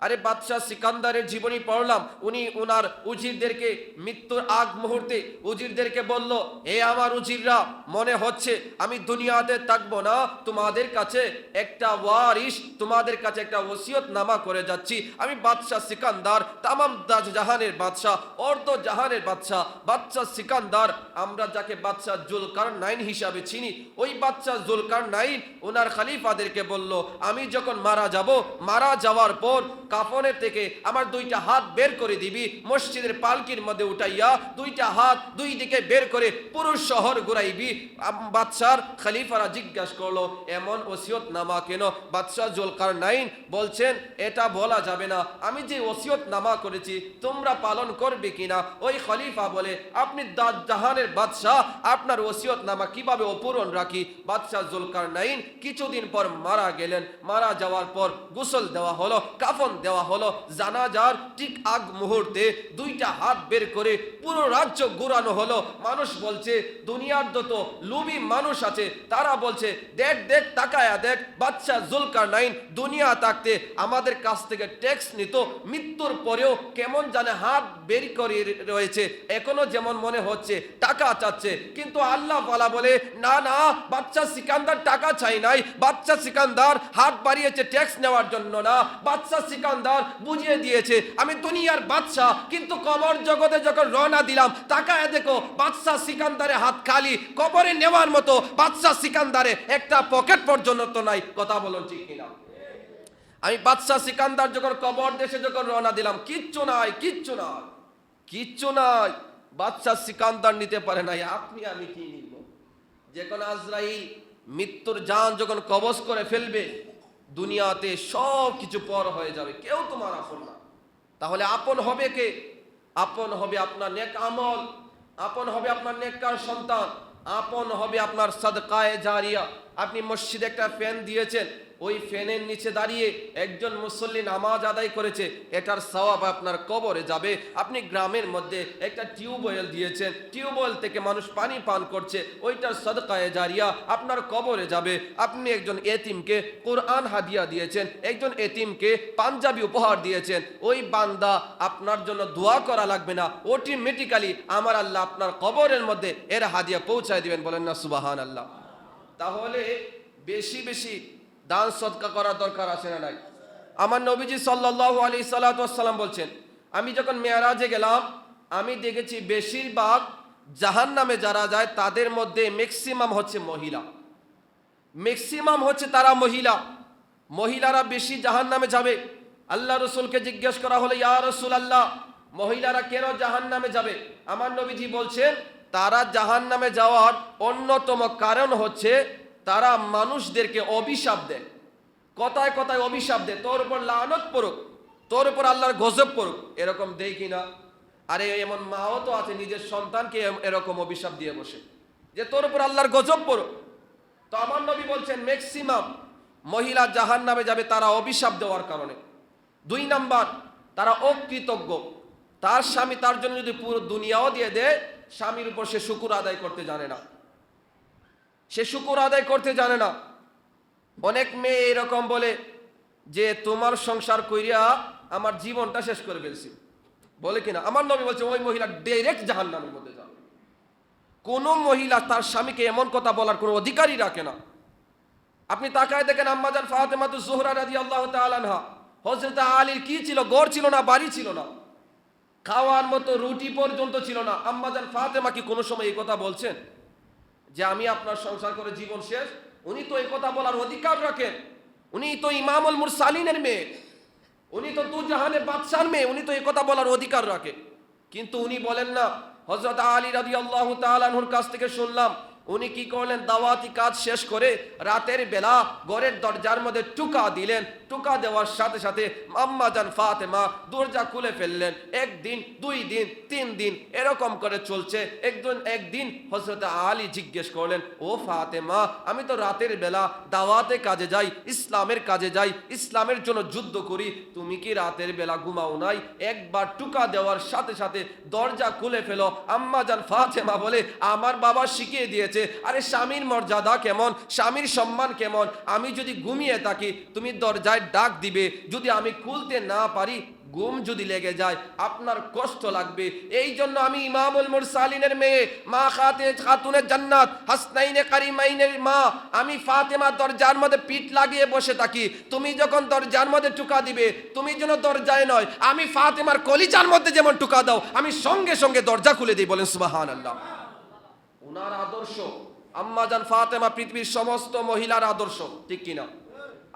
আরে বাদশাহ সিকান্দারের জীবনী পড়লাম, উনি ওনার উজিরদেরকে মৃত্যুর আগ মুহূর্তে উজিরদেরকে বলল, হে আমার উজিররা, মনে হচ্ছে আমি দুনিয়াতে থাকবো না, তোমাদের কাছে একটা ওয়ারিশ, তোমাদের কাছে একটা ওসিয়ত নামা করে যাচ্ছি। আমি বাদশাহ সিকান্দার, তামাম জাহানের বাদশাহ, অর্ধ জাহানের বাদশাহ, বাদশাহ সিকান্দার, আমরা যাকে বাদশাহ জুলকারনাইন হিসাবে চিনি, ওই বাদশাহ জুলকারনাইন ওনার খলিফাদেরকে বলল, আমি যখন মারা যাব, মারা যাওয়ার পর কাফনের থেকে আমার দুইটা হাত বের করে দিবি, মসজিদের পালকির মধ্যে উঠাইয়া দুইটা হাত দুই দিকে বের করে পুরো শহর ঘুরাইবি। বাদশার খলিফারা জিজ্ঞাসা করলো, এমন ওসিয়ত নামা কেন? বাদশাহ জুলকারনাইন বলছেন, এটা বলা যাবে না, আমি যে ওসিয়ত নামা করেছি তোমরা পালন করবে কিনা। ওই খলিফা বলে, আপনি জাহানের বাদশাহ, আপনার ওসিয়ত নামা কিভাবে অপূরণ রাখি? বাদশাহ জুলকারনাইন কিছুদিন পর মারা গেলেন। মারা যাওয়ার পর গোসল দেওয়া হলো, কাফন দেওয়া হলো। জানাজার ঠিক আগ মুহূর্তে দুইটা হাত বের করে পুরো রাজ্য ঘুরানো হলো। মানুষ বলছে, দুনিয়ার যত লুবি মানুষ আছে তারা বলছে, দেখ দেখ, তাকায়া দেখ, বাদশাহ জুলকারনাইন দুনিয়া থাকতে আমাদের কাছ থেকে ট্যাক্স নিত, মৃত্যুর পরেও কেমন জানে হাত বের করে রয়েছে, এখনো যেমন মনে হচ্ছে টাকা চাচ্ছে। কিন্তু আল্লাহ ওয়ালা বলে, না না, বাদশাহ সিকান্দার টাকা চাই নাই, বাদশাহ সিকান্দার হাত বাড়িয়েছে ট্যাক্স নেওয়ার জন্য না, বাদশাহ সিকান্দার বুঝিয়ে দিয়েছে আমি দুনিয়ার বাদশাহ। কিন্তু কবর জগতে যখন রওনা দিলাম, তাকায় দেখো বাদশাহ সিকান্দারে হাত খালি, কবরে নেওয়ার মতো বাদশাহ সিকান্দারে একটা পকেট পর্যন্ত তো নাই। কথা বলুন ঠিক কিনা? আমি বাদশাহ সিকান্দার যখন কবর দেশে যখন রওনা দিলাম, কিচ্ছু নাই, কিচ্ছু নাই, কিচ্ছু নাই। বাদশাহ সিকান্দার নিতে পারে নাই, আপনি আমি কি নিব? যে কোন আজরাইল মৃত্যুর জান যখন কবজ করে ফেলবে, দুনিয়াতে সব কিছু পর হয়ে যাবে, কেউ তোমার আপন না। তাহলে আপন হবে কে? আপন হবে আপনার নেক আমল, আপন হবে আপনার নেককার সন্তান, আপন হবে আপনার সাদকায়ে জারিয়া। আপনি মসজিদে একটা ফ্যান দিয়েছেন, ওই ফ্যানের নিচে দাঁড়িয়ে একজন মুসল্লি নামাজ আদায় করেছে, এটার সওয়াব আপনার কবরে যাবে। আপনি গ্রামের মধ্যে একটা টিউবওয়েল দিয়েছেন, টিউবওয়েল থেকে মানুষ পানি পান করছে, ওইটার সাদকায়ে জারিয়া আপনার কবরে যাবে। আপনি একজন এতিমকে কোরআন হাদিয়া দিয়েছেন, একজন এতিমকে পাঞ্জাবি উপহার দিয়েছেন, ওই বান্দা আপনার জন্য দোয়া করা লাগবে না, অটোমেটিক্যালি আমার আল্লাহ আপনার কবরের মধ্যে এর হাদিয়া পৌঁছায় দিবেন। বলেন না সুবহানাল্লাহ? তাহলে বেশি বেশি দান সদকা করার দরকার আছে না নাই? আমার নবীজি সাল্লাল্লাহু আলাইহি সাল্লাম বলছেন, আমি যখন মেরাজে গেলাম, আমি দেখেছি বেশিরভাগ জাহান্নামে যারা যায় তাদের মধ্যে ম্যাক্সিমাম হচ্ছে মহিলা, ম্যাক্সিমাম হচ্ছে তারা মহিলা। মহিলারা বেশি জাহান্নামে যাবে। আল্লাহ রসুলকে জিজ্ঞেস করা হলো, ইয়া রাসূলুল্লাহ, মহিলারা কেন জাহান্নামে যাবে? আমার নবীজি বলছেন, তারা জাহান্নামে যাওয়ার অন্যতম কারণ হচ্ছে তারা মানুষদেরকে অভিশাপ দেয়, কথায় কথায় অভিশাপ দেয়, তোর উপর লানত পড়ুক, তোর উপর আল্লাহর গজব পড়ুক, এরকম দেয় কিনা? আরে এমন মাও তো আছে নিজের সন্তানকে এরকম অভিশাপ দিয়ে বসে, যে তোর উপর আল্লাহর গজব পড়ুক। তো আমার নবী বলছেন ম্যাক্সিমাম মহিলা জাহান্নামে যাবে তারা অভিশাপ দেওয়ার কারণে। 2 নাম্বার, তারা অকৃতজ্ঞ। তার স্বামী তার জন্য যদি পুরো দুনিয়াও দিয়ে দেয়, স্বামীর উপর সে শুকর আদায় করতে জানে না, সে শুকর আদায় করতে জানে না। অনেক মেয়ে এরকম বলে যে তোমার সংসার কইরা আমার জীবনটা শেষ করে ফেলছি, বলে কিনা? আমার নবী বলছে ওই মহিলা ডাইরেক্ট জাহান্নামের মধ্যে যাবে। কোন মহিলা তার স্বামীকে এমন কথা বলার কোনো অধিকারই রাখে না। আপনি তাকায় দেখেন, আম্মাজান ফাতেমাতুজ জোহরা রাদিয়াল্লাহু তাআলা আনহা, হযরত আলীর কি ছিল? গড় ছিল না, বাড়ি ছিল না, খাওয়ার মতো রুটি পর্যন্ত ছিল না। আম্মাজান ফাতেমা কি কোনো সময় এই কথা বলছেন যে আমি আপনার সংসার করে জীবন শেষ? উনি তো এই কথা বলার অধিকার রাখেন, উনি তো ইমামুল মুরসালিনের মেয়ে, উনি তো জাহানের বাদশার মেয়ে, উনি তো এই কথা বলার অধিকার রাখে। কিন্তু উনি বলেন না। হযরত আলী রাদিয়াল্লাহু তাআলা আনহুর কাছ থেকে শুনলাম, উনি কি করলেন? দাওয়াতি কাজ শেষ করে রাতের বেলা ঘরের দরজার মধ্যে টুকা দিলেন, টুকা দেওয়ার সাথে সাথে আম্মাজান ফাতেমা দরজা খুলে ফেললেন। 1 দিন 2 দিন 3 দিন এরকম করে চলছে। একদিন হযরত আলী জিজ্ঞেস করলেন, ও ফাতেমা, আমি তো রাতের বেলা দাওয়াতে কাজে যাই, ইসলামের কাজে যাই, ইসলামের জন্য যুদ্ধ করি, তুমি কি রাতের বেলা ঘুমাও নাই? একবার টুকা দেওয়ার সাথে সাথে দরজা খুলে ফেলো। আম্মাজান ফাতেমা বলে, আমার বাবা শিখিয়ে দিয়েছে বলতেছে, আরে স্বামীর মর্যাদা কেমন, স্বামীর সম্মান কেমন, আমি যদি ঘুমিয়ে থাকি তুমি দরজায় ডাক দিবে, যদি আমি খুলতে না পারি, ঘুম যদি লেগে যায় আপনার কষ্ট লাগবে। এই জন্য আমি ইমামুল মুরসালিনের মেয়ে, মা খাতুনে জান্নাত, হাসনাইনে কারিমাইনের মা, আমি ফাতেমা দরজার মধ্যে পিঠ লাগিয়ে বসে থাকি, তুমি যখন দরজার মধ্যে টুকা দিবে, তুমি যেন দরজায় নয়, আমি ফাতেমার কলিজার মধ্যে যেমন টুকা দাও, আমি সঙ্গে সঙ্গে দরজা খুলে দিই। বলেন সুবহানাল্লাহ। ওনার আদর্শ আম্মাজান ফাতেমা পৃথিবীর সমস্ত মহিলার আদর্শ, ঠিক কিনা?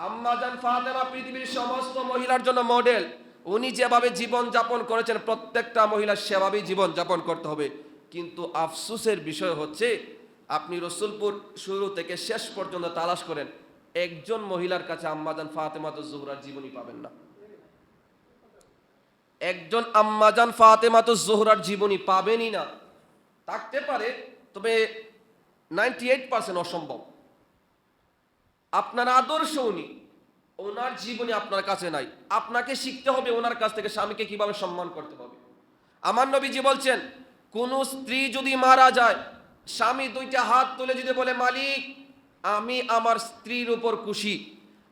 আম্মাজান ফাতেমা পৃথিবীর সমস্ত মহিলার জন্য মডেল। উনি যেভাবে জীবন যাপন করেছেন, প্রত্যেকটা মহিলা সেভাবেই জীবন যাপন করতে হবে। কিন্তু আফসোসের বিষয় হচ্ছে, আপনি রসুলপুর শুরু থেকে শেষ পর্যন্ত তালাশ করেন, একজন মহিলার কাছে আম্মাজান ফাতেমাতুজ জোহরার জীবনী পাবেন না। একজন আম্মাজান ফাতেমাতুজ জোহরার জীবনী পাবেনই না। থাকতে পারে, তবে 98% অসম্ভব। আপনার আদর্শ উনি, ওনার জীবনী আপনার কাছে নাই। আপনাকে শিখতে হবে ওনার কাছ থেকে স্বামীকে কিভাবে সম্মান করতে হবে। আমার নবীজি বলছেন, কোন স্ত্রী যদি মারা যায়, স্বামী দুইটা হাত তুলে যদি বলে, মালিক আমি আমার স্ত্রীর উপর খুশি,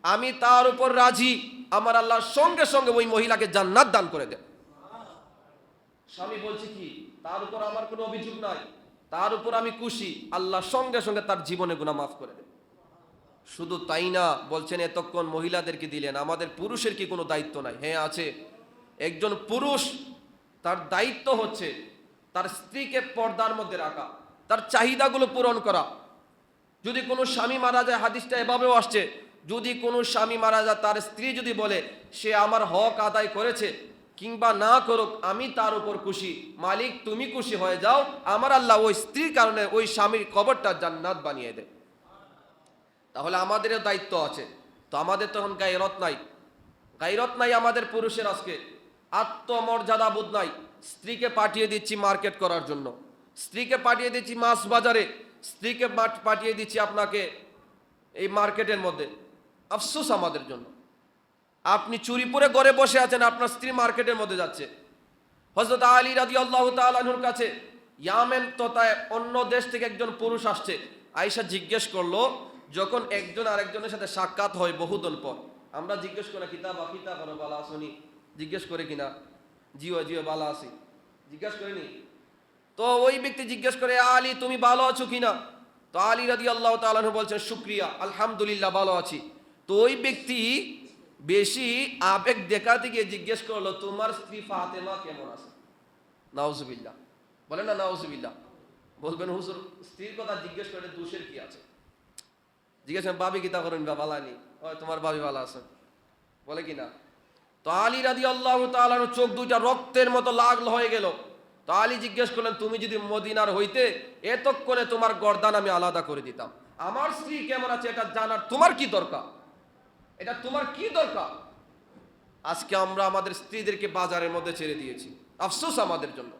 আমি তার উপর রাজি, আমার আল্লাহ সঙ্গে সঙ্গে ওই মহিলাকে জান্নাত দান করে দেন। স্বামী বলছে কি, তার উপর আমার কোনো অভিযোগ নাই, তার উপর আমি খুশি, আল্লাহ সঙ্গে সঙ্গে তার জীবনে গুনাহ মাফ করে দেন। শুধু তাই না, বলছেন এতক্ষণ মহিলাদেরকে দিলেন, আমাদের পুরুষের কি কোনো দায়িত্ব নাই? হ্যাঁ আছে। একজন পুরুষ, তার দায়িত্ব হচ্ছে তার স্ত্রীকে পর্দার মধ্যে রাখা, তার চাহিদাগুলো পূরণ করা। যদি কোনো স্বামী মারা যায়, হাদিসটা এভাবেও আসছে, যদি কোনো স্বামী মারা যায়, তার স্ত্রী যদি বলে সে আমার হক আদায় করেছে কিংবা না করুক, আমি তার উপর খুশি, মালিক তুমি খুশি হয়ে যাও, আমার আল্লাহ ওই স্ত্রীর কারণে ওই স্বামীর কবরটা জান্নাত বানিয়ে দেয়। তাহলে আমাদেরও দায়িত্ব আছে। তো আমাদের তখন গায়রত নাই, গায়রত নাই আমাদের পুরুষের। আজকে আত্মমর্যাদা বোধ নাই। স্ত্রীকে পাঠিয়ে দিচ্ছি মার্কেট করার জন্য, স্ত্রীকে পাঠিয়ে দিচ্ছি মাছ বাজারে, স্ত্রীকে পাঠিয়ে দিচ্ছি আপনাকে এই মার্কেটের মধ্যে। আফসোস আমাদের জন্য। আপনি চুরি পরে ঘরে বসে আছেন, আপনার স্ত্রী মার্কেটের মধ্যে যাচ্ছে। হযরত আলী রাদিয়াল্লাহু তাআলা আনহুর কাছে ইয়ামেন তথা অন্য দেশ থেকে একজন পুরুষ আসছে। আয়েশা জিজ্ঞেস করলো, যখন একজন আরেকজনের সাথে সাক্ষাৎ হয় বহুদিন পর, আমরা জিজ্ঞেস করি কিতাব আকিতা করো বালা আসনি, জিজ্ঞেস করে কিনা, জিও জিও বালা আসি, জিজ্ঞেস করিনি? তো ওই ব্যক্তি জিজ্ঞেস করে, আলী তুমি ভালো আছো কিনা? তো আলী রাদিয়াল্লাহু তাআলা আনহু বলছেন, শুকরিয়া, আলহামদুলিল্লাহ ভালো আছি। তো ওই ব্যক্তি বেশি আবেগ দেখাতে গিয়ে জিজ্ঞেস করলো, তোমার স্ত্রী ফাতেমা কেমন আছে? নাউজুবিল্লাহ, বলেন না নাউজুবিল্লাহ। বলবেন হুজুর স্ত্রীর কথা জিজ্ঞেস করে দোষের কি আছে? জিজ্ঞেস করেন, ভাবি কিতা করেন বা বালানি, তোমার ভাবি ভালো আছে, বলে কিনা? তো আলী রাদিয়াল্লাহু তাআলা চোখ দুইটা রক্তের মতো লাল হয়ে গেল। তো আলী জিজ্ঞেস করলেন, তুমি যদি মদিনার হইতে, এতক্ষণে তোমার গর্দান আমি আলাদা করে দিতাম। আমার স্ত্রী কেমন আছে এটা জানার তোমার কি দরকার? এটা তোমার কি দরকার? আজকে আমরা আমাদের স্ত্রীদেরকে বাজারের মধ্যে ছেড়ে দিয়েছি। আফসোস আমাদের জন্য।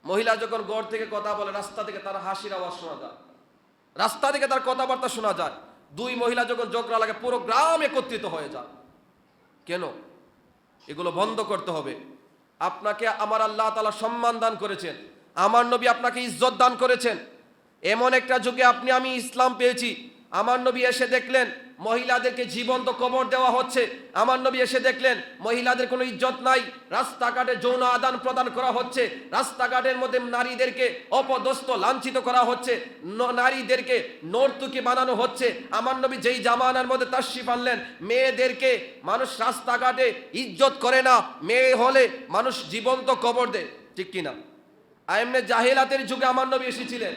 মহিলা যখন ঘর থেকে কথা বলে, রাস্তা থেকে তার হাসির আওয়াজ শোনা যায়, রাস্তা থেকে তার কথাবার্তা শোনা যায়। দুই মহিলা যখন ঝগড়া লাগে, পুরো গ্রাম একত্রিত হয়ে যায়। কেন? এগুলো বন্ধ করতে হবে। আপনাকে আমার আল্লাহ তাআলা সম্মান দান করেছেন, আমার নবী আপনাকে ইজ্জত দান করেছেন। এমন একটা যুগে আপনি আমি ইসলাম পেয়েছি। আমার নবী এসে দেখলেন মহিলাদেরকে জীবন্ত কবর দেওয়া হচ্ছে। আমার নবী এসে দেখলেন মহিলাদের কোনো ইজ্জত নাই, রাস্তাঘাটে যৌন আদান প্রদান করা হচ্ছে, রাস্তাঘাটের মধ্যে নারীদেরকে অপদস্থ লাঞ্ছিত করা হচ্ছে, নারীদেরকে নর্তকী বানানো হচ্ছে। আমার নবী যেই জামানার মধ্যে তাশরিফ আনলেন, মেয়েদেরকে মানুষ রাস্তাঘাটে ইজ্জত করে না, মেয়ে হলে মানুষ জীবন্ত কবর দেয়, ঠিক কিনা? এমনি জাহেলাতের যুগে আমার নবী এসেছিলেন।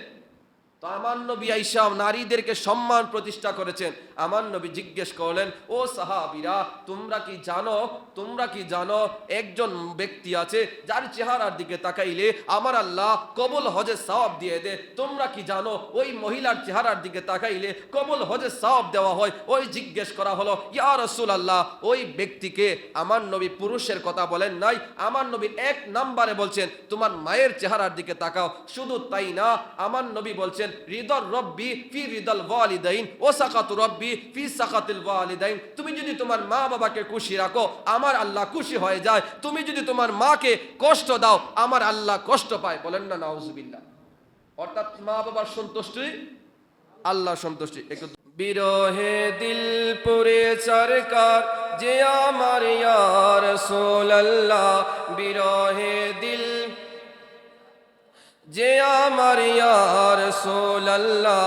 তো আমার নবী আয়েশা নারীদেরকে সম্মান প্রতিষ্ঠা করেছেন। আমার নবী জিজ্ঞেস করলেন, ও সাহাবীরা, তোমরা কি জানো একজন ব্যক্তি আছে যার চেহারার দিকে তাকাইলে আমার আল্লাহ কবুল হজের সওয়াব দিয়ে দেয়? তোমরা কি জানো ওই মহিলার চেহারার দিকে তাকাইলে কবুল হজের সওয়াব দেওয়া হয়? ওই জিজ্ঞেস করা হলো, ইয়া রাসূলুল্লাহ, ওই ব্যক্তিকে? আমার নবী পুরুষের কথা বলেন নাই, আমার নবী এক নম্বরে বলছেন তোমার মায়ের চেহারার দিকে তাকাও। শুধু তাই না, আমার নবী বলছেন, রিদার রব্বি ফি রিদাল ওয়ালিদাইন ওয়া সাকাতু রব্বি ফি সাকাতিল ওয়ালিদাইন। তুমি যদি তোমার মা বাবাকে খুশি রাখো, আমার আল্লাহ খুশি হয়ে যায়। তুমি যদি তোমার মাকে কষ্ট দাও, আমার আল্লাহ কষ্ট পায়। বলেন না নাউজুবিল্লাহ। অর্থাৎ মা বাবার সন্তুষ্টি, আল্লাহ সন্তুষ্টি। একটু বিরহে দিল পুরে সরকার যে আমার ইয়া রাসূলুল্লাহ, বিরহে দিল যে আমার ইয়া রাসূলুল্লাহ,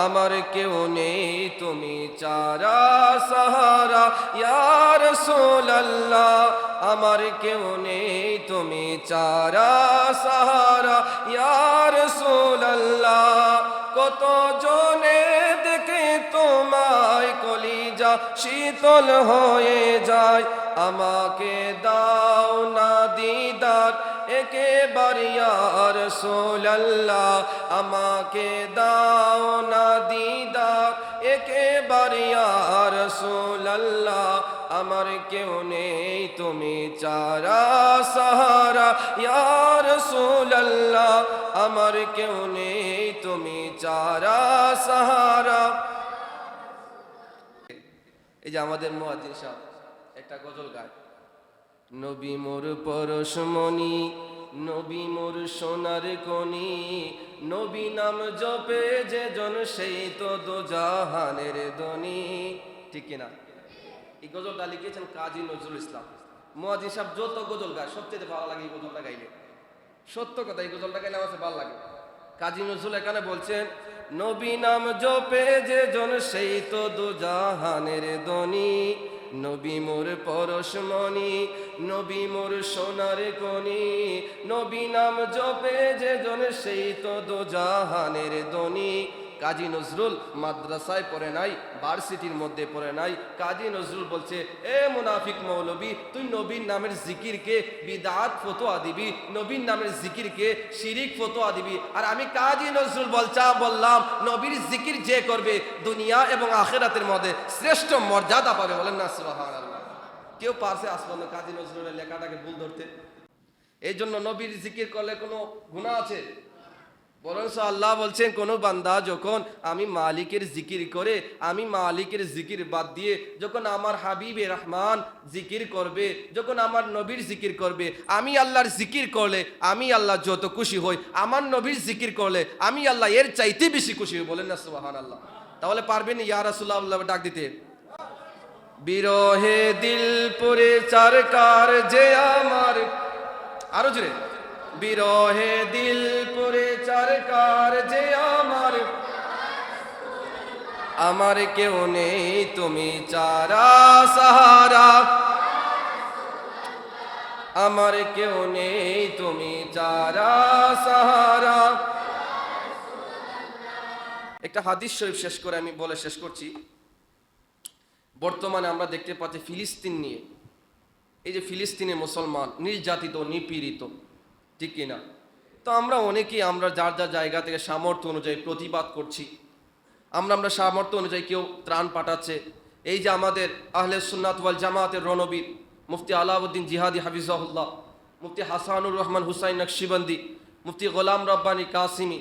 আমার কেউ নেই তুমি চারা সাহারা ইয়া রাসূলুল্লাহ, আমার কেউ নেই তুমি চারা সাহারা ইয়া রাসূলুল্লাহ। কত জনে দেখে তোমায় কলিজা শীতল হয়ে যায়, আমাকে দাও না দিদার একেবারে ইয়া রাসূলুল্লাহ, আমাকে দাও না দিদার একেবারে ইয়া রাসূলুল্লাহ, আমার কেউ নেই তুমি চারা সাহারা ইয়া রাসূলুল্লাহ, আমার কেউ নেই তুমি চারা সাহারা। এই যে আমাদের মুয়াজ্জিন সাহেব একটা গজল গায়, নবী মোর পরশমণি, নবী মোর সোনার কণি, নবী নাম জপে যে জন সেই তো দোজাহানের ধনী। ঠিক কিনা? এই গজলটা লিখেছেন কাজী নজরুল ইসলাম। মুয়াজ্জিন সাহেব যত গজল গায় সবচেয়ে ভালো লাগে এই গজলটা গাইলে। সত্য কথা, এই গজলটা গাইলে আমার ভালো লাগে। কাজী নজরুল এখানে বলছেন, নবী নাম জপে যে জন সেই তো দোজাহানের ধনী, নবী মোর পরশমণি, নবী মোর সোনার কণি, নবী নাম জপে যে জন সেই তো দোজাহানের ধনী। কাজী নজরুল মাদ্রাসায় পড়ে নাই, ভার্সিটির মধ্যে পড়ে নাই। কাজী নজরুল বলছে, এ মুনাফিক মৌলবী, তুই নবীর নামের জিকিরকে বিদআত ফতোয়া দিবি, নবীর নামের জিকিরকে শিরিক ফতোয়া দিবি। আর আমি কাজী নজরুল বললাম, নবীর জিকির যে করবে দুনিয়া এবং আখিরাতের মধ্যে শ্রেষ্ঠ মর্যাদা পাবে। বলেন না সুবহানাল্লাহ। কেউ পারছে আসলে কাজী নজরুলের লেখাটাকে ভুল ধরতে? এই জন্য নবীর জিকির করলে কোনো গুনাহ আছে? বরঞ্চ আল্লাহ বলছেন, কোন বান্দা যখন আমি মালিকের জিকির করে, আমি মালিকের জিকির বাদ দিয়ে যখন আমার হাবিবে রহমান জিকির করবে, যখন আমার নবীর জিকির করবে, আমি আল্লাহর জিকির করলে আমি আল্লাহ যত খুশি হই, আমার নবীর জিকির করলে আমি আল্লাহ এর চাইতে বেশি খুশি হই। বলেন না সুবহানাল্লাহ। তাহলে পারবেন ইয়া রাসূলুল্লাহ ডাক দিতে? বিরহে দিল পুরে চারকার যে আমার, আরো জোরে, বিরহে দিল পুরে চারকার যে আমার, আমার কেউ নেই তুমি চারা সাহারা, আমার কেউ নেই তুমি চারা সাহারা। একটা হাদিস শরীফ শেষ করে আমি বলে শেষ করছি। বর্তমানে আমরা দেখতে পাচ্ছি ফিলিস্তিন নিয়ে, এই যে ফিলিস্তিনে মুসলমান নির্যাতিত নিপীড়িত, ঠিক কিনা? তো আমরা অনেকেই আমরা যার যার জায়গা থেকে সামর্থ্য অনুযায়ী প্রতিবাদ করছি। আমরা সামর্থ্য অনুযায়ী কেউ ত্রাণ পাঠাচ্ছে। এই যে আমাদের আহলে সুন্নাত ওয়াল জামাতের রণবীর মুফতি আলাউদ্দিন জিহাদি হাফিজাহুল্লাহ, মুফতি হাসানুর রহমান হুসাইন নকশবন্দি, মুফতি গোলাম রব্বানী কাসিমি,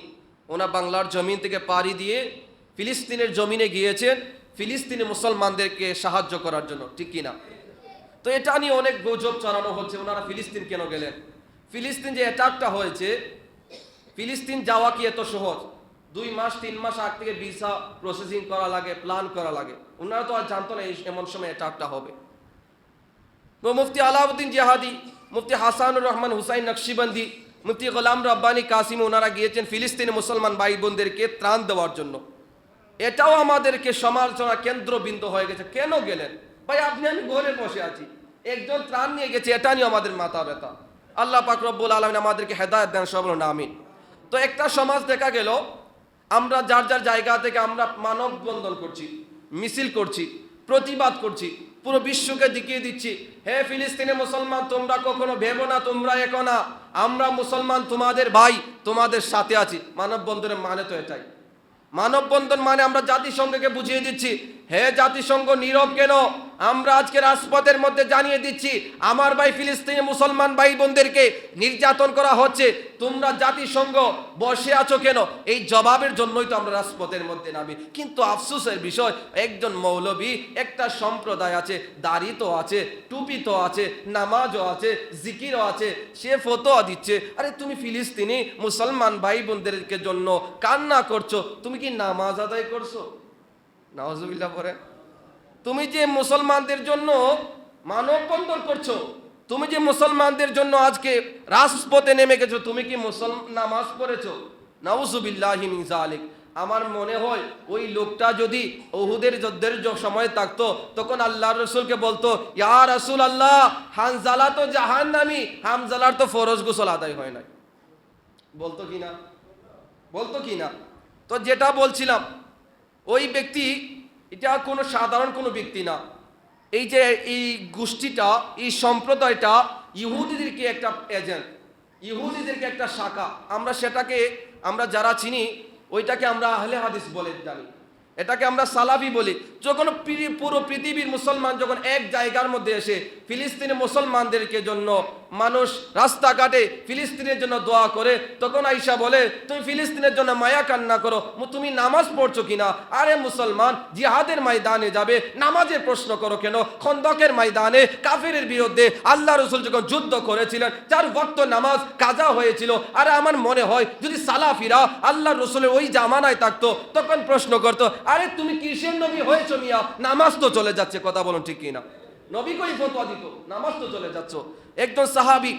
ওনা বাংলার জমিন থেকে পাড়ি দিয়ে ফিলিস্তিনের জমিনে গিয়েছেন ফিলিস্তিনি মুসলমানদেরকে সাহায্য করার জন্য, ঠিক কিনা? তো এটা নিয়ে অনেক গুজব ছড়ানো হচ্ছে, ওনারা ফিলিস্তিন কেন গেলেন? ফিলিস্তিন যে অ্যাটাকটা হয়েছে, ফিলিস্তিন যাওয়া কি এত সহজ? 2 মাস 3 মাস আগ থেকে ভিসা প্রসেসিং করা লাগে, প্ল্যান করা লাগে। ওনারা তো আর জানতো না এমন সময় অ্যাটাকটা হবে। মুফতি আলাউদ্দিন জিহাদি, মুফতি হাসানুর রহমান হুসাইন নকশবন্দি, মুফতি গোলাম রব্বানী কাসিম, ওনারা গিয়েছেন ফিলিস্তিনি মুসলমান ভাই বোনদেরকে ত্রাণ দেওয়ার জন্য। এটাও আমাদেরকে সমালোচনা কেন্দ্রবিন্দু হয়ে গেছে। কেন গেলেন ভাই? আপনি আমি ঘরে বসে আছি, একজন ত্রাণ নিয়ে গেছে, এটা নিয়ে আমাদের মাথা ব্যথা। আল্লাহ পাক রব্বুল আলামিন আমাদেরকে হেদায়েত দেন, সব বলুন আমিন। তো একটা সমাজ দেখা গেল, আমরা যার যার জায়গা থেকে আমরা মানববন্ধন করছি, মিছিল করছি, প্রতিবাদ করছি, পুরো বিশ্বকে দেখিয়ে দিচ্ছি, হে ফিলিস্তিনি মুসলমান, তোমরা কখনো ভেবো না তোমরা একা না, আমরা মুসলমান তোমাদের ভাই, তোমাদের সাথে আছি। মানববন্ধনের মানে তো এটাই। মানববন্ধন মানে আমরা জাতিসংঘকে বুঝিয়ে দিচ্ছি, হে জাতিসংঘ নীরব কেন? আমরা আজকে রাজপথের মধ্যে জানিয়ে দিচ্ছি, আমার ভাই ফিলিস্তিনি মুসলমান ভাই বোনদেরকে নির্যাতন করা হচ্ছে, তোমরা জাতিসংঘ বসে আছো কেন? এই জবাবের জন্যই তো আমরা রাজপথের মধ্যে নামি। কিন্তু আফসোসের বিষয়, একজন মৌলবী, একটা সম্প্রদায় আছে, দাড়ি তো আছে, টুপি তো আছে, নামাজও আছে, জিকিরও আছে, সে ফতোয়া দিচ্ছে, আরে তুমি ফিলিস্তিনি মুসলমান ভাই বোনদেরকে জন্য কান্না করছো, তুমি কি নামাজ আদায় করছো? নাউজুবিল্লাহ পড়ে। তুমি যে মুসলমানদের জন্য মানববন্ধন করছো, তুমি যে মুসলমানদের জন্য আজকে রাজপথে নেমে গেছো, তুমি কি নামাজ পড়েছো? নাউজুবিল্লাহি মিন যালিক। আমার মনে হয় ওই লোকটা যদি উহুদের যুদ্ধের সময় থাকতো, তখন আল্লাহর রাসূলকে বলতো, ইয়া রাসূলুল্লাহ, হানজালা তো জাহান্নামী, হানজালার তো ফরজ গোসল আদায় হয় নাই। বলতো কি না? বলতো কি না? তো যেটা বলছিলাম, ওই ব্যক্তি এটা কোনো সাধারণ কোনো ব্যক্তি না। এই যে এই গোষ্ঠীটা, এই সম্প্রদায়টা ইহুদিদেরকে একটা এজেন্ট, ইহুদিদেরকে একটা শাখা। আমরা যারা চিনি ওইটাকে আমরা আহলে হাদিস বলে জানি, এটাকে আমরা সালাফি বলি। যখন পুরো পৃথিবীর মুসলমান যখন এক জায়গার মধ্যে এসে ফিলিস্তিনি মুসলমানদেরকে জন্য মানুষ রাস্তাঘাটে ফিলিস্তিনের জন্য দোয়া করে, তখন আইসা বলে, তুমি ফিলিস্তিনের জন্য মায়া কান্না করো, তুমি নামাজ পড়ছো কিনা? আরে মুসলমান, জিহাদের ময়দানে যাবে, নামাজের প্রশ্ন করো কেন? খন্দকের ময়দানে কাফেরের বিরুদ্ধে আল্লাহ রাসূল যখন যুদ্ধ করেছিলেন, 4 ওয়াক্ত নামাজ কাজা হয়েছিল। আরে আমার মনে হয় যদি সালাফিরা আল্লাহ রাসূলের ওই জামানায় থাকতো, তখন প্রশ্ন করতো, আরে তুমি কিসের নবী হয়েছো মিয়া? নামাজ তো চলে যাচ্ছে, কথা বলুন ঠিক কিনা? নবী কই ফতোয়া দিত, নামাজ তো চলে যাচ্ছে। একজন সাহাবী,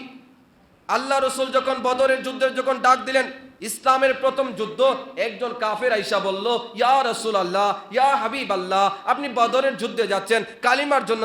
আল্লাহ রাসূল যখন বদরের যুদ্ধের যখন ডাক দিলেন, ইসলামের প্রথম যুদ্ধ, একজন কাফের আইসা বলল, ইয়া রাসূলুল্লাহ, ইয়া হাবিবাল্লাহ, আপনি বদরের যুদ্ধে যাচ্ছেন, কালিমার জন্য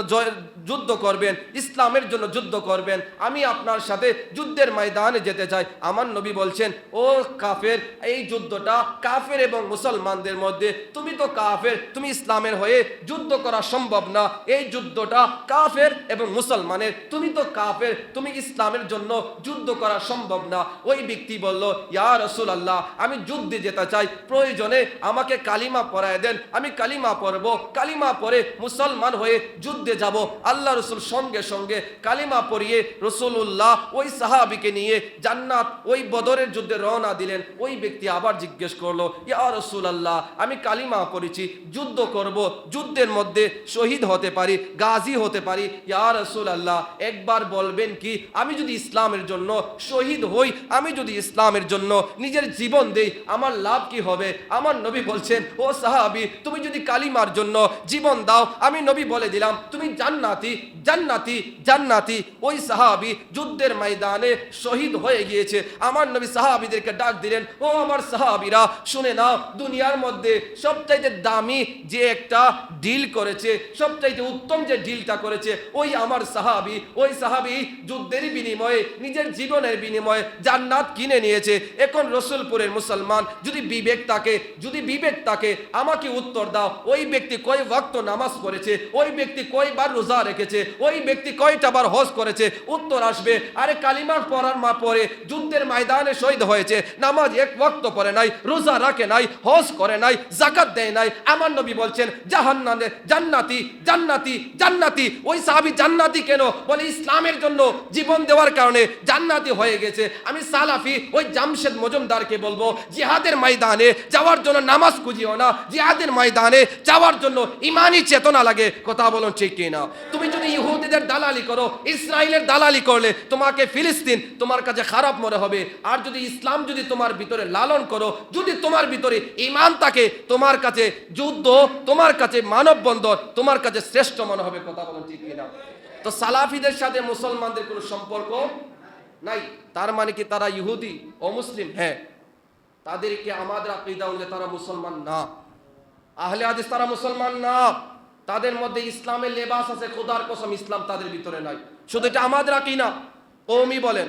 যুদ্ধ করবেন, ইসলামের জন্য যুদ্ধ করবেন, আমি আপনার সাথে যুদ্ধের ময়দানে যেতে চাই। আমার নবী বলছেন, ও কাফের, এই যুদ্ধটা কাফের এবং মুসলমানদের মধ্যে, তুমি তো কাফের, তুমি ইসলামের হয়ে যুদ্ধ করা সম্ভব না। এই যুদ্ধটা কাফের এবং মুসলমানের, তুমি তো কাফের, তুমি ইসলামের জন্য যুদ্ধ করা সম্ভব না। ওই ব্যক্তি বলল, ইয়া রাসূলুল্লাহ, আমি যুদ্ধে যেতে চাই, প্রয়োজনে আমাকে কালিমা পড়ায় দেন, আমি কালিমা পড়ব, কালিমা পড়ে মুসলমান হয়ে যুদ্ধে যাব। আল্লাহ রাসূল সঙ্গে সঙ্গে কালিমা পড়িয়ে রাসূলুল্লাহ ওই সাহাবীকে নিয়ে জান্নাত ওই বদরের যুদ্ধে রওনা দিলেন। ওই ব্যক্তি আবার জিজ্ঞেস করলো, ইয়া রাসূলুল্লাহ, আমি কালিমা পড়েছি, যুদ্ধ করব, যুদ্ধের মধ্যে শহীদ হতে পারি, গাজী হতে পারি, ইয়া রাসূলুল্লাহ একবার বলবেন কি, আমি যদি ইসলামের জন্য শহীদ হই, আমি যদি ইসলামের জন্য নিজের জীবন দেই, আমার লাভ কি হবে? আমার নবী বলছেন, ও সাহাবী, তুমি যদি কালিমার জন্য জীবন দাও, আমি নবী বলে দিলাম তুমি জান্নাতি, জান্নাতি, জান্নাতি। ওই সাহাবী যুদ্ধের ময়দানে শহীদ হয়ে গিয়েছে। আমার নবী সাহাবীদেরকে ডাক দিলেন, ও আমার সাহাবীরা, শুনে নাও, দুনিয়ার মধ্যে সবচাইতে দামি যে একটা ডিল করেছে, সবচাইতে উত্তম যে ডিলটা করেছে, ওই আমার সাহাবী। ওই সাহাবী যুদ্ধের বিনিময়ে, নিজের জীবনের বিনিময়ে জান্নাত কিনে নিয়েছে। এখন রসুলপুরের মুসলমান যদি বিবেক থাকে, আমাকে উত্তর দাও, ওই ব্যক্তি কয় ওয়াক্ত নামাজ পড়েছে? ওই ব্যক্তি কয়বার রোজা রেখেছে? ওই ব্যক্তি কয়টা বার হজ করেছে? উত্তর আসবে, আরে কালিমার পড়ার পরে যুদ্ধের ময়দানে শহীদ হয়েছে, নামাজ 1 ওয়াক্ত পড়ে নাই, রোজা রাখে নাই, হজ করে নাই, যাকাত দেয় নাই। আমার নবী বলছেন জাহান্নামে, জান্নাতি, জান্নাতি, জান্নাতি। ওই সাহাবী জান্নাতি কেন? বলে ইসলামের জন্য জীবন দেওয়ার কারণে জান্নাতি হয়ে গেছে। আমি সালাফি ওই জামশেদ মজুমদারকে বলবো, জিহাদের ময়দানে যাওয়ার জন্য নামাজ খুঁজিও না, জিহাদের ময়দানে যাওয়ার জন্য ইমানি চেতনা লাগে, কথা বলুন ঠিক কিনা? তুমি যদি ইহুদিদের দালালি করো, ইসরায়েলের দালালি করলে তোমাকে ফিলিস্তিন তোমার কাছে খারাপ মনে হবে। আর যদি ইসলাম যদি তোমার ভিতরে লালন করো, যদি তোমার ভিতরে ঈমান থাকে, তোমার কাছে যুদ্ধ, তোমার কাছে মানববন্ধন তোমার কাছে শ্রেষ্ঠ মনে হবে, কথা বলুন ঠিক কিনা? তো সালাফিদের সাথে মুসলমানদের কোনো সম্পর্ক নাই। তার মানে কি তারা ইহুদি ও মুসলিম? হ্যাঁ, তাদেরকে আমাদের আকীদা অনুযায়ী তারা মুসলমান না, আহলে হাদিস তারা মুসলমান না। তাদের মধ্যে ইসলামের লেবাস আছে, খোদার কসম ইসলাম তাদের ভিতরে নাই। শুধু এটা আমাদের আকীদা, কওমি বলেন,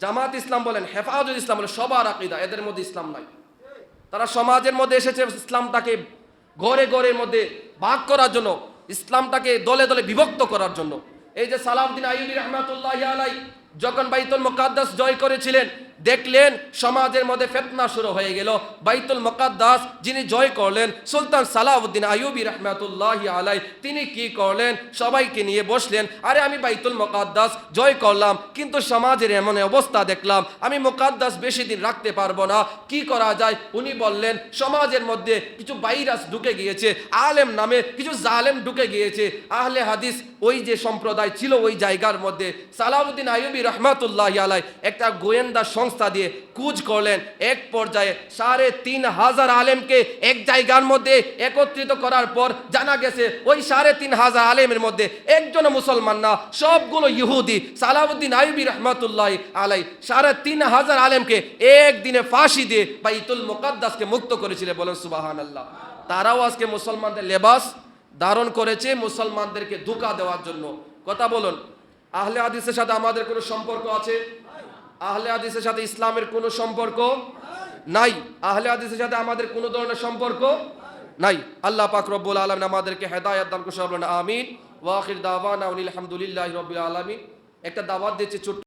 জামাত ইসলাম বলেন, হেফাজতুল ইসলাম বলেন, সবার আকীদা, এদের মধ্যে ইসলাম নাই। তারা সমাজের মধ্যে এসেছে ইসলামটাকে ঘরে ঘরের মধ্যে ভাগ করার জন্য, ইসলামটাকে দলে দলে বিভক্ত করার জন্য। এই যে সালাউদ্দিন আইয়ুবী রাহমাতুল্লাহি আলাইহি যখন বাইতুল মুকাদ্দাস জয় করেছিলেন, দেখলেন সমাজের মধ্যে ফিতনা শুরু হয়ে গেল। বাইতুল মুকাদ্দাস যিনি জয় করলেন সুলতান সালাউদ্দিন আইয়ুবী রাহমাতুল্লাহি আলাইহি, তিনি কি করলেন, সবাইকে নিয়ে বসলেন, আরে আমি বাইতুল মুকাদ্দাস জয় করলাম, কিন্তু সমাজের এমন অবস্থা দেখলাম, আমি মুকাদ্দাস বেশি দিন রাখতে পারবো না, কি করা যায়? উনি বললেন সমাজের মধ্যে কিছু ভাইরাস ঢুকে গিয়েছে, আলেম নামে কিছু জালেম ঢুকে গিয়েছে। আহলে হাদিস ওই যে সম্প্রদায় ছিল ওই জায়গার মধ্যে সালাউদ্দিন আইয়ুবী রাহমাতুল্লাহি আলাইহি একটা গোয়েন্দা সংস্থা দিয়ে কুজ করলেন। এক পর্যায়ে ৩৫০০ আলেমকে এক জায়গার মধ্যে একত্রিত করার পর জানা গেছে ওই ৩৫০০ আলেমের মধ্যে একজন মুসলমান না, সবগুলো ইহুদি। সালাউদ্দিন আইয়ুবী রাহমাতুল্লাহি আলাইহি ৩৫০০ আলেমকে একদিনে ফাঁসি দিয়ে বাইতুল মুকাদ্দাসকে মুক্ত করেছিলেন। বলেন সুবহানাল্লাহ। তারাও আজকে মুসলমানদের লেবাস ধারণ করেছে মুসলমানদেরকে ধোঁকা দেওয়ার জন্য। কথা বলুন, আহলে হাদিসের সাথে আমাদের কোনো সম্পর্ক আছে? আহলে হাদিসের সাথে ইসলামের কোনো সম্পর্ক নাই। আহলে হাদিসের সাথে আমাদের কোনো ধরনের সম্পর্ক নাই। আল্লাহ পাক রব্বুল আলামিন আমাদেরকে হেদায়েত দান করুন, আমিন। ওয়া আখির দাওয়ানা আলহামদুলিল্লাহি রাব্বিল আলামিন। একটা দাওয়াত দিচ্ছি ছোট্ট।